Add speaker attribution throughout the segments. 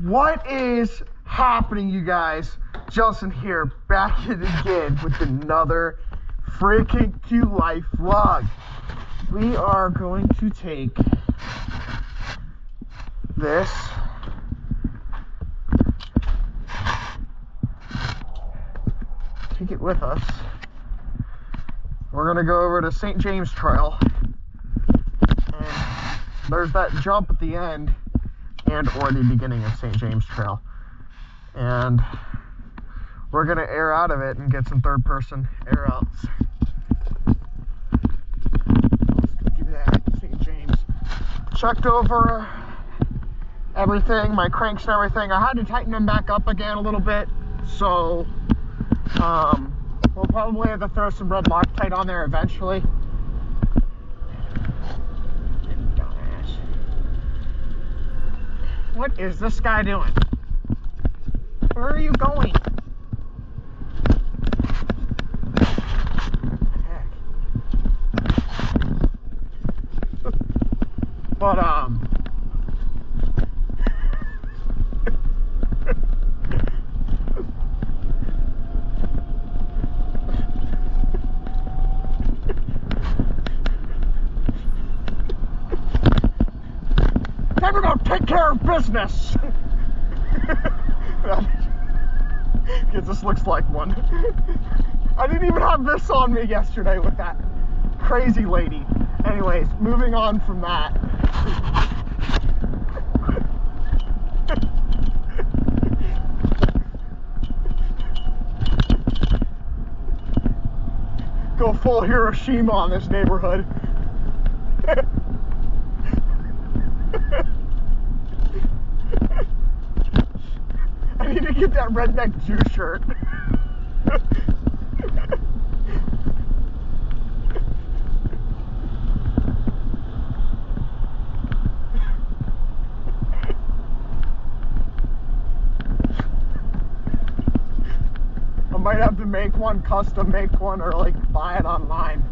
Speaker 1: What is happening, you guys? Justin here, back at it again with another freaking Qlife vlog. We are going to take this it with us. We're gonna go over to St. James Trail, and there's that jump at the end and or the beginning of St. James Trail, and we're gonna air out of it and get some third person air outs. Let's go do that. St. James. Checked over everything, my cranks and everything. I had to tighten them back up again a little bit, so we'll probably have to throw some red Loctite on there eventually. Dumbass. What is this guy doing? Where are you going? Heck. But time to go take care of business. Because this looks like one. I didn't even have this on me yesterday with that crazy lady. Anyways, moving on from that. Go full Hiroshima on this neighborhood. I need to get that redneck Jew shirt. I might have to make one, custom make one, or like buy it online.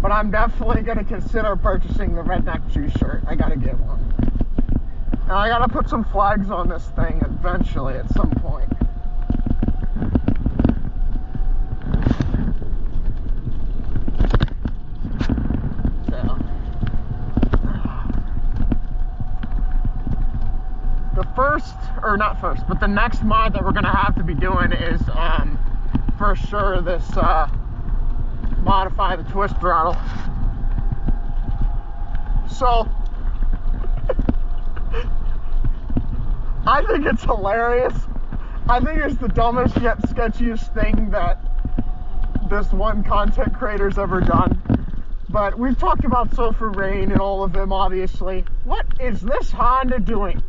Speaker 1: But I'm definitely gonna consider purchasing the redneck Jew shirt. I gotta get one. And I gotta put some flags on this thing eventually at some point. So, the next mod that we're gonna have to be doing is for sure this modify the twist throttle. So I think it's hilarious. I think it's the dumbest yet sketchiest thing that this one content creator's ever done. But we've talked about Sulfur Rain and all of them, obviously. What is this Honda doing?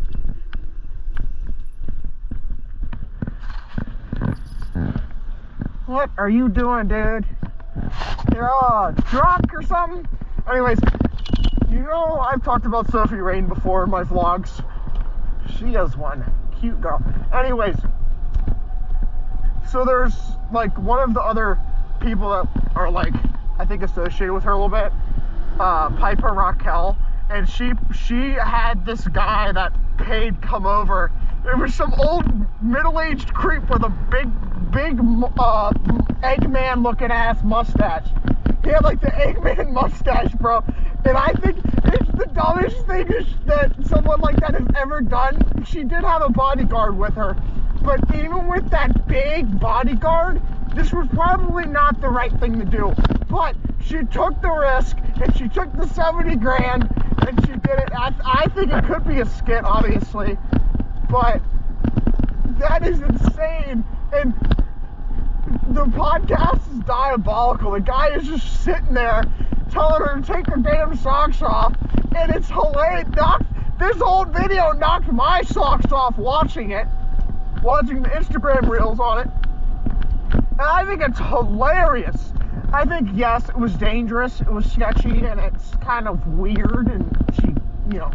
Speaker 1: What are you doing, dude? You're all drunk or something? Anyways, you know I've talked about Sophie Rain before in my vlogs. She is one cute girl. Anyways, so there's like one of the other people that are like, I think associated with her a little bit, Piper Raquel, and she had this guy that paid come over. It was some old middle-aged creep with a big Eggman looking ass mustache. He had like the Eggman mustache, bro. And I think it's the dumbest thing that someone like that has ever done. She did have a bodyguard with her, but even with that big bodyguard, this was probably not the right thing to do. But she took the risk, and she took the 70 grand, and she did it. I think it could be a skit, obviously, but that is insane. And the podcast is diabolical. The guy is just sitting there telling her to take her damn socks off, and it's hilarious. This whole video knocked my socks off watching the Instagram reels on it. And I think it's hilarious. I think, yes, it was dangerous, it was sketchy, and it's kind of weird, and she, you know,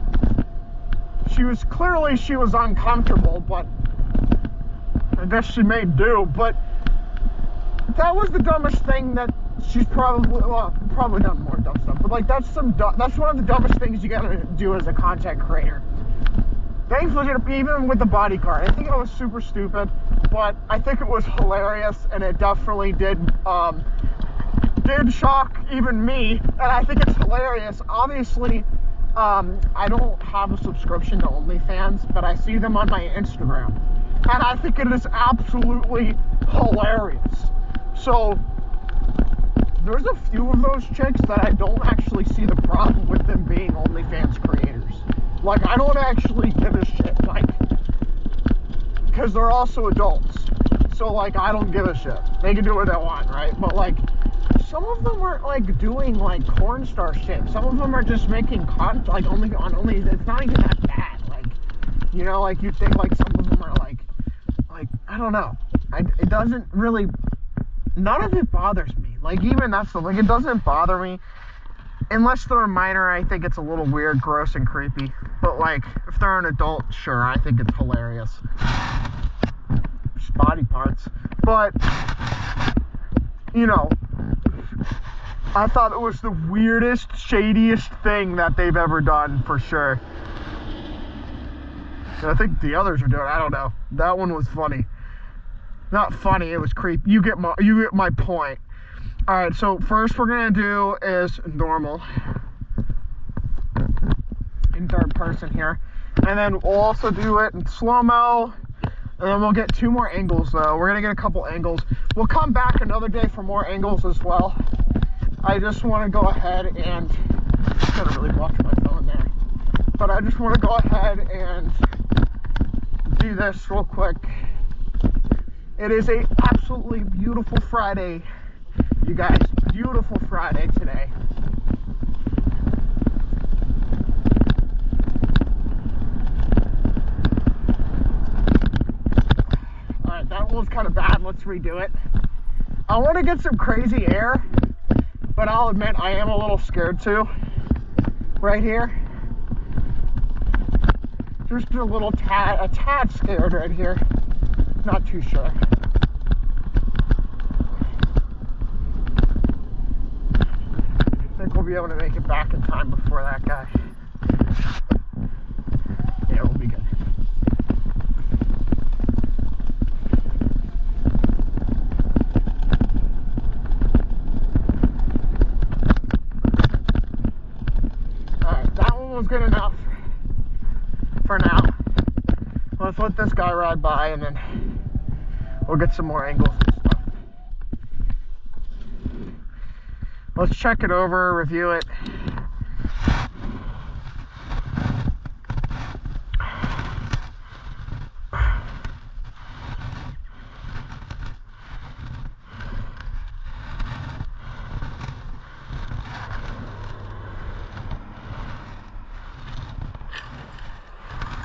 Speaker 1: she was uncomfortable, but I guess she made do. But that was the dumbest thing that she's probably done more dumb stuff, but like that's one of the dumbest things you gotta do as a content creator. Thankfully, even with the bodyguard, I think it was super stupid, but I think it was hilarious, and it definitely did shock even me, and I think it's hilarious. Obviously, I don't have a subscription to OnlyFans, but I see them on my Instagram, and I think it is absolutely hilarious. So there's a few of those chicks that I don't actually see the problem with them being OnlyFans creators. Like, I don't actually give a shit, like, because they're also adults. So, like, I don't give a shit. They can do what they want, right? But, like, some of them aren't, like, doing, like, porn star shit. Some of them are just making content, like, only, it's not even that bad. Like, you know, like, you think, like, some of them are, like, I don't know. It doesn't really, none of it bothers me. Like, even that's the, like, it doesn't bother me. Unless they're a minor, I think it's a little weird, gross, and creepy. But, like, if they're an adult, sure, I think it's hilarious. Just body parts. But, you know, I thought it was the weirdest, shadiest thing that they've ever done, for sure. I think the others are doing it. I don't know. That one was funny. Not funny, it was creepy. You get my point. Alright, so first we're going to do is normal. In third person here. And then we'll also do it in slow-mo. And then we'll get 2 more angles, though. We're going to get a couple angles. We'll come back another day for more angles as well. I just want to go ahead and... I gotta really watch my phone there. But I just want to go ahead and do this real quick. It is a absolutely beautiful Friday. You guys, beautiful Friday today. Alright, that one was kind of bad. Let's redo it. I want to get some crazy air, but I'll admit I am a little scared too. Right here. Just a tad scared right here. Not too sure. I think we'll be able to make it back in time before that guy. Yeah, we'll be good. Alright, that one was good enough for now. Let's let this guy ride by and then we'll get some more angles and stuff. Let's check it over, review it.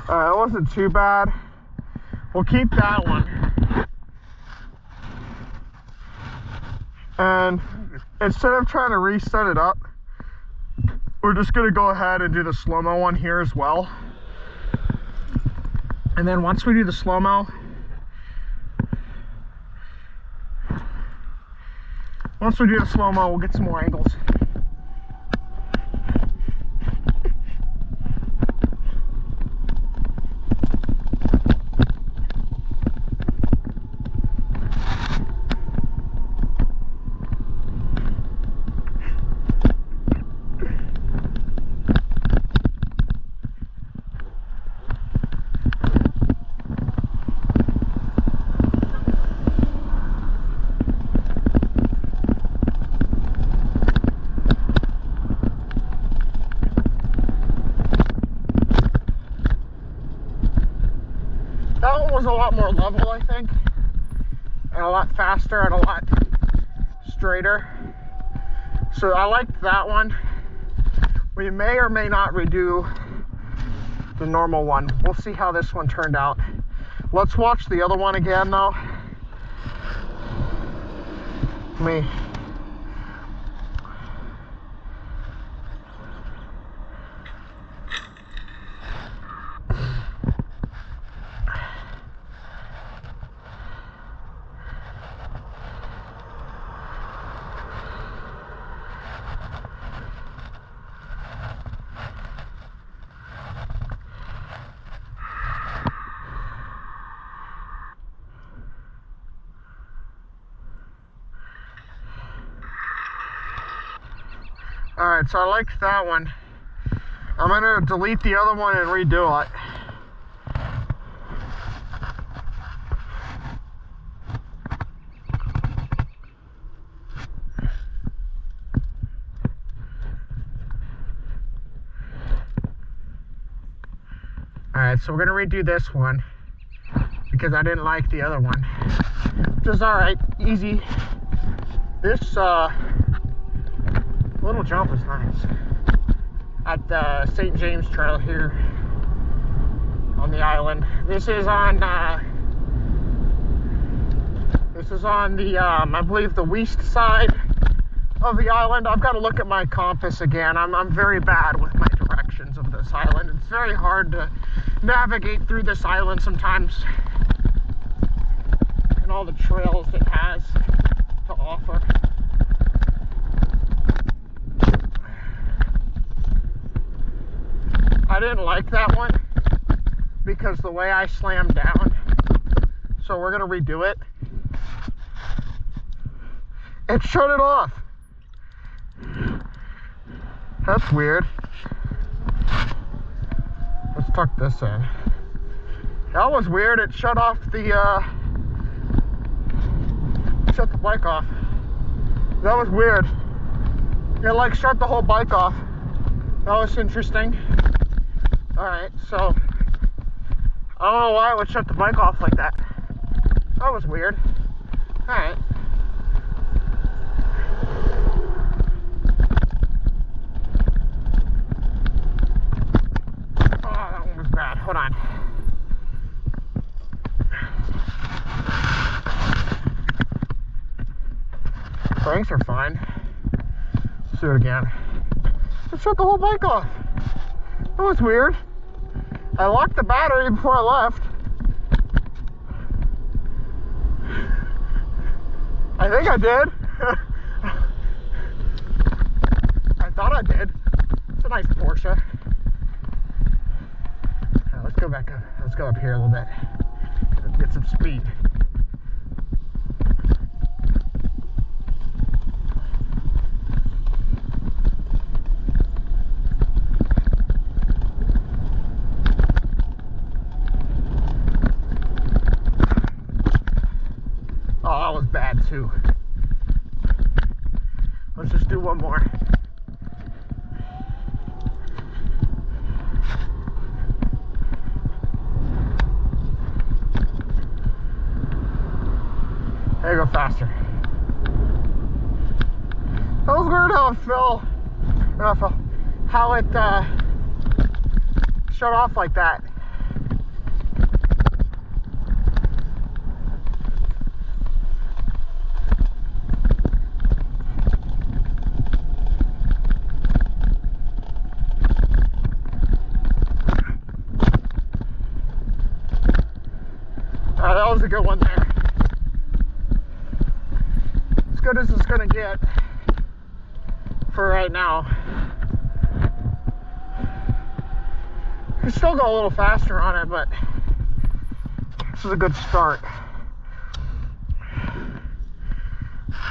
Speaker 1: Alright, it wasn't too bad. We'll keep that one. And instead of trying to reset it up, we're just going to go ahead and do the slow-mo one here as well. And then once we do the slow-mo, we'll get some more angles. That one was a lot more level, I think, and a lot faster and a lot straighter. So I liked that one. We may or may not redo the normal one. We'll see how this one turned out. Let's watch the other one again, though. Alright, so I liked that one. I'm gonna delete the other one and redo it. Alright, so we're gonna redo this one because I didn't like the other one. Which is alright, easy. This little jump is nice. At the St. James Trail here on the island. This is on the I believe the west side of the island. I've got to look at my compass again. I'm very bad with my directions of this island. It's very hard to navigate through this island sometimes, and all the trails it has to offer. I didn't like that one because the way I slammed down. So we're gonna redo it. It shut it off. That's weird. Let's tuck this in. That was weird. It shut off the shut the bike off. That was weird. It like shut the whole bike off. That was interesting. Alright, so I don't know why it would shut the bike off like that. That was weird. Alright. Oh, that one was bad. Hold on. Brakes are fine. Let's do it again. It shut the whole bike off. That was weird. I locked the battery before I left. I think I did. I thought I did. It's a nice Porsche. Now, let's go back up. Let's go up here a little bit. Let's get some speed. Too. Let's just do one more. There you go, faster. That was weird how it fell. How it shut off like that. That was a good one there. As good as it's gonna get for right now. You can still go a little faster on it, but this is a good start.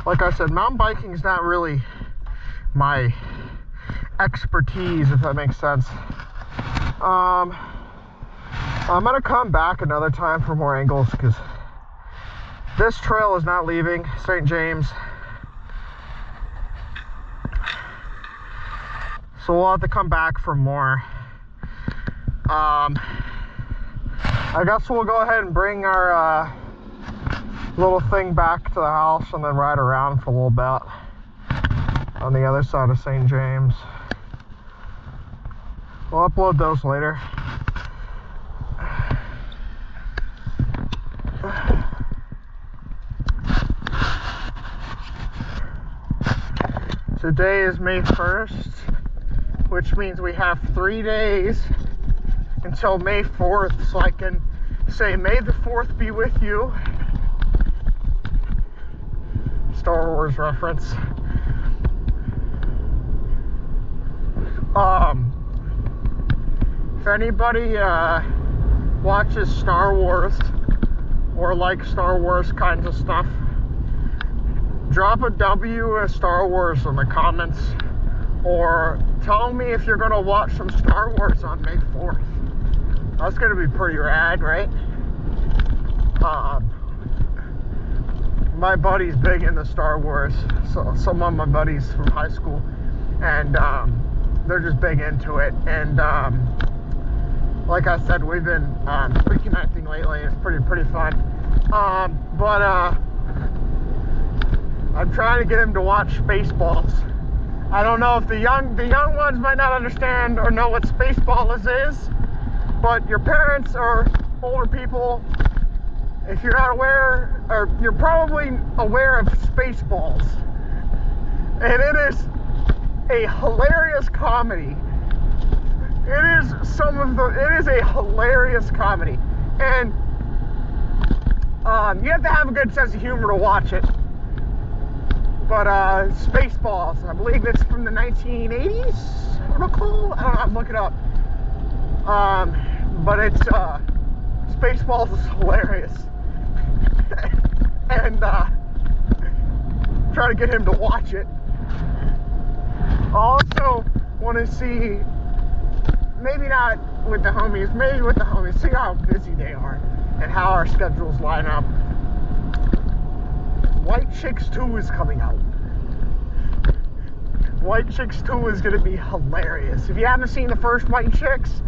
Speaker 1: Like I said, mountain biking is not really my expertise, if that makes sense. I'm gonna come back another time for more angles because this trail is not leaving St. James. So we'll have to come back for more. I guess we'll go ahead and bring our little thing back to the house and then ride around for a little bit on the other side of St. James. We'll upload those later. Today is May 1st, which means we have 3 days until May 4th, so I can say, May the 4th be with you. Star Wars reference. If anybody watches Star Wars or likes Star Wars kinds of stuff, drop a W as Star Wars in the comments or tell me if you're gonna watch some Star Wars on May 4th. That's gonna be pretty rad, right? My buddy's big into Star Wars, so some of my buddies from high school, and they're just big into it. And like I said, we've been reconnecting lately. It's pretty fun. But I'm trying to get him to watch Spaceballs. I don't know if the young ones might not understand or know what Spaceballs is, but your parents or older people, if you're not aware, or you're probably aware of Spaceballs, and it is a hilarious comedy. It is a hilarious comedy, and you have to have a good sense of humor to watch it. But Spaceballs, I believe it's from the 1980s. I don't know. I'll look it up. But it's Spaceballs is hilarious, and try to get him to watch it. I also want to see, maybe not with the homies, maybe with the homies, see how busy they are and how our schedules line up. White Chicks 2 is coming out. White Chicks 2 is going to be hilarious. If you haven't seen the first White Chicks,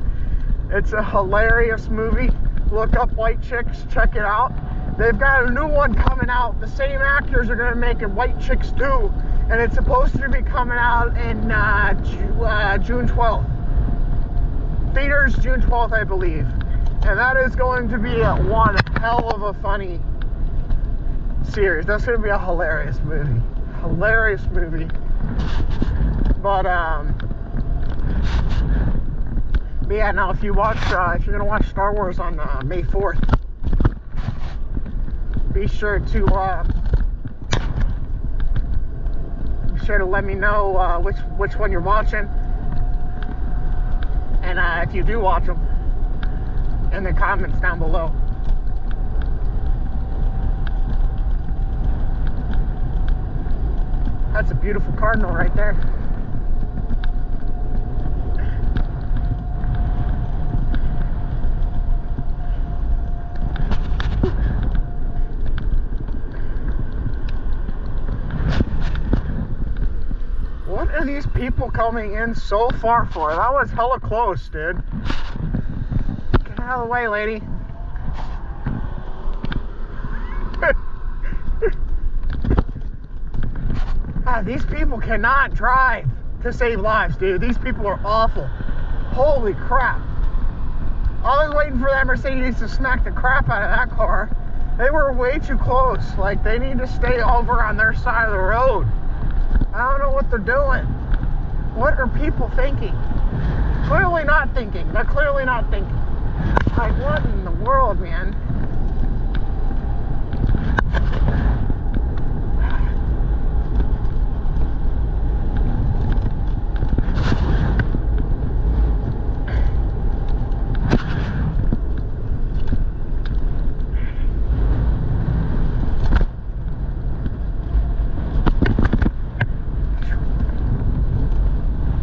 Speaker 1: it's a hilarious movie. Look up White Chicks, check it out. They've got a new one coming out. The same actors are going to make it White Chicks 2, and it's supposed to be coming out in June 12th. Theaters, June 12th, I believe. And that is going to be one hell of a funny series. That's going to be a hilarious movie. Hilarious movie. But yeah, now if you're gonna watch Star Wars on May 4th, be sure to let me know which one you're watching, and if you do watch them, in the comments down below. That's a beautiful cardinal right there. What are these people coming in so far for? That was hella close, dude. Get out of the way, lady. These people cannot drive to save lives, dude. These people are awful. Holy crap. I was waiting for that Mercedes to smack the crap out of that car. They were way too close. Like, they need to stay over on their side of the road. I don't know what they're doing. What are people thinking? Clearly not thinking. They're clearly not thinking. Like, what in the world, man?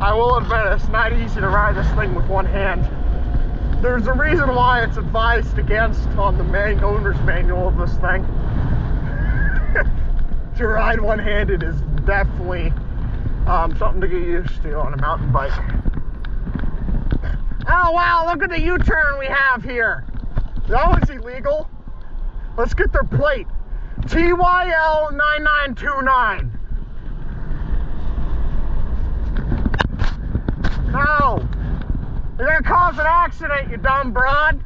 Speaker 1: I will admit, it's not easy to ride this thing with one hand. There's a reason why it's advised against on the owner's manual of this thing. To ride one-handed is definitely something to get used to on a mountain bike. Oh wow, look at the U-turn we have here. That was illegal. Let's get their plate. TYL 9929. No! You're gonna cause an accident, you dumb broad!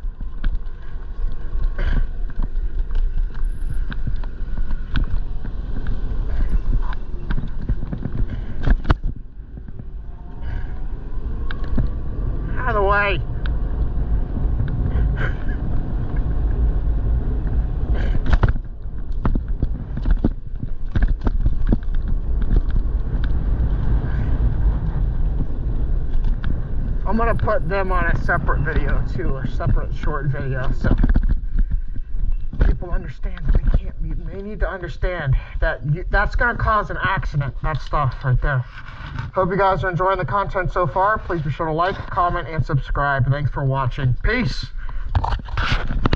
Speaker 1: Out of the way! I'm gonna put them on a separate video too, a separate short video, so people understand that they can't beat me. they need to understand that that's going to cause an accident, that stuff right there. Hope you guys are enjoying the content so far. Please be sure to like, comment, and subscribe. Thanks for watching. Peace.